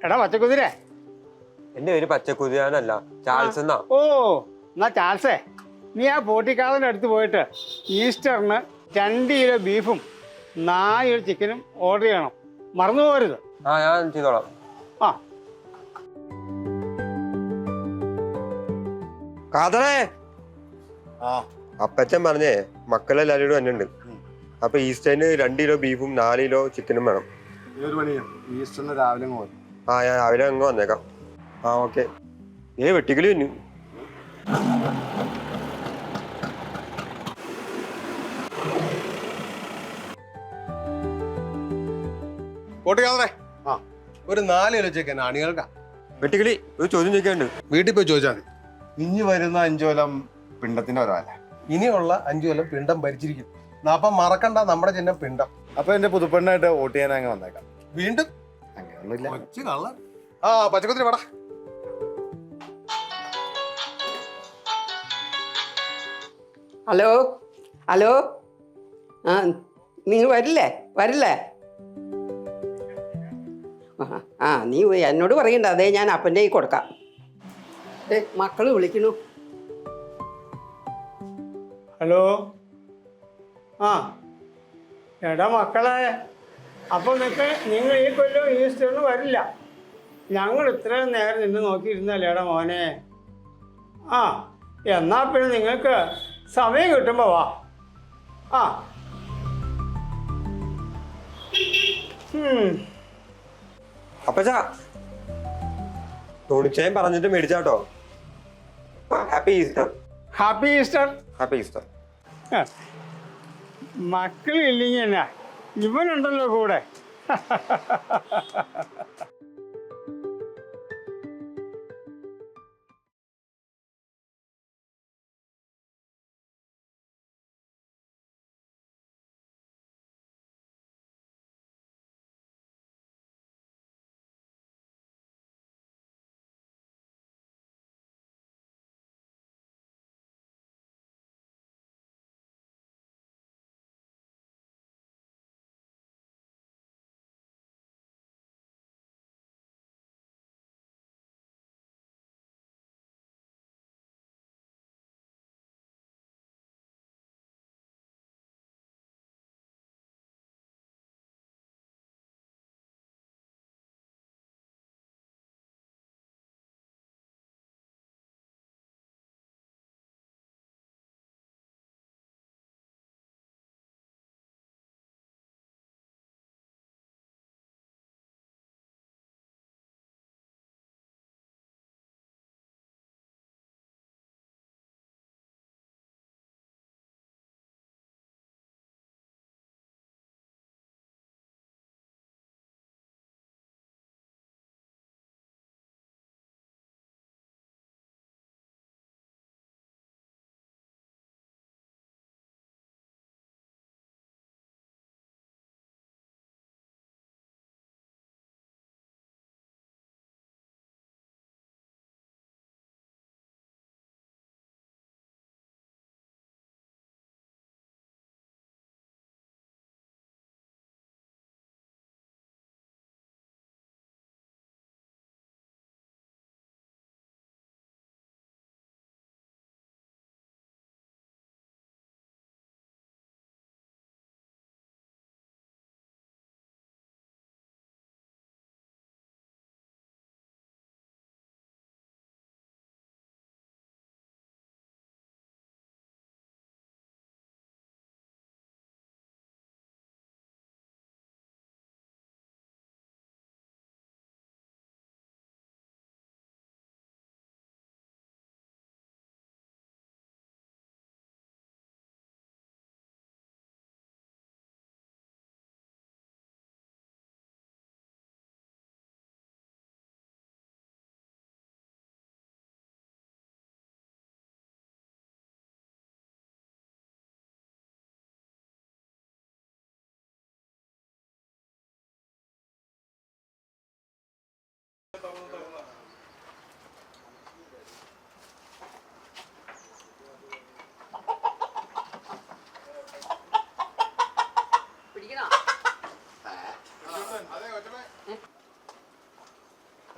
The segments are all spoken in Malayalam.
എടാ പച്ചക്കുതിരേ. എന്റെ പേര് പച്ചക്കുതിരാനല്ല, ചാൾസ് എന്നാ. ഓ എന്നാ ചാൾസേ, നീ ആ പോട്ടിക്കാരൻ്റെ അടുത്ത് പോയിട്ട് ഈസ്റ്ററിന് 2 കിലോ ബീഫും 4 കിലോ ചിക്കനും ഓർഡർ ചെയ്യണം. മറന്നു പോകരുത്. ആ ഞാൻ ചെയ്തോളാം. ആ കാതറേ, ആ അപ്പച്ചൻ പറഞ്ഞേ മക്കളെല്ലാരും കൂടെ വന്നിട്ടുണ്ട്. അപ്പൊ ഈസ്റ്ററിന് 2 കിലോ ബീഫും 4 കിലോ ചിക്കനും വേണം. ഈ ഒരു പണിയും ഈസ്റ്ററിന് രാവിലെ പോയി. ആ ഞാൻ രാവിലെ അങ്ങ് വന്നേക്കാം. ആ ഓക്കെ. വെട്ടിക്കല് തന്നെ. കോട്ടിക്കാതെ ആ ഒരു 4 കിലോ ചിക്കൻ അണികൾക്കാ. വെട്ടിക്കലി ഒരു ചോദ്യം ചോദിക്കാണ്ട്. വീട്ടിൽ പോയി ചോദിച്ചാൽ മതി. ഇനി വരുന്ന 5 കൊല്ലം പിണ്ടത്തിന്റെ ഒരവല്ല. ഇനിയുള്ള 5 കൊല്ലം പിണ്ടം ഭരിച്ചിരിക്കും. അപ്പം മറക്കണ്ട, നമ്മുടെ ചിഹ്നം പിണ്ടം. അപ്പൊ എന്റെ പുതുപ്പെണ്ണായിട്ട് വോട്ട് ചെയ്യാൻ അങ്ങ് വന്നേക്കാം. വീണ്ടും അങ്ങനെയൊന്നുമില്ല. ആ പച്ചക്കുതിരി പടാ. ഹലോ ഹലോ, ആ നിങ്ങൾ വരില്ലേ? ആ നീ എന്നോട് പറയണ്ട, അതേ ഞാൻ അപ്പൻ്റെ കൈ കൊടുക്കാം. മക്കൾ വിളിക്കണു. ഹലോ. ആ എടാ മക്കളെ, അപ്പോൾ നിങ്ങൾ ഈ കൊല്ലം ഈസ്റ്ററിന് വരില്ല. ഞങ്ങൾ ഇത്രയും നേരം നിന്ന് നോക്കിയിരുന്നല്ലേ എടാ മോനെ. ആ എന്നാൽ പിന്നെ നിങ്ങൾക്ക് സമയം കിട്ടുമ്പോൾ വാ. ആ അപ്പച്ചാ, തോണിച്ചായം പറഞ്ഞിട്ട് മേടിച്ചാട്ടോ. Happy Easter. Happy Easter. Happy Easter. മക്കളില്ലെങ്കിൽ എന്നാ, ഇവനുണ്ടല്ലോ കൂടെ.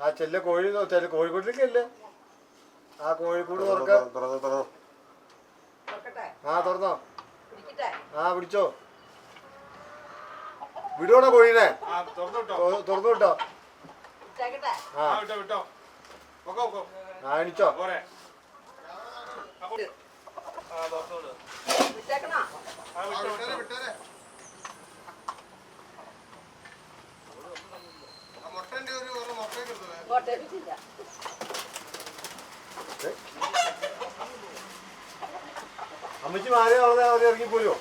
ആ ചെല്ല കോഴി കോഴിക്കോട്ടിലേക്കല്ലേ ആ കോഴിക്കോട് തുറക്കാം. ആ തുറന്നോ. ആ പിടിച്ചോ. വിടുവാണോ കോഴീനെ? തുറന്നു വിട്ടോ. ആ എണിച്ചോ. അമ്മച്ചി മാറി അവിടെ ഇറങ്ങിപ്പോയോ?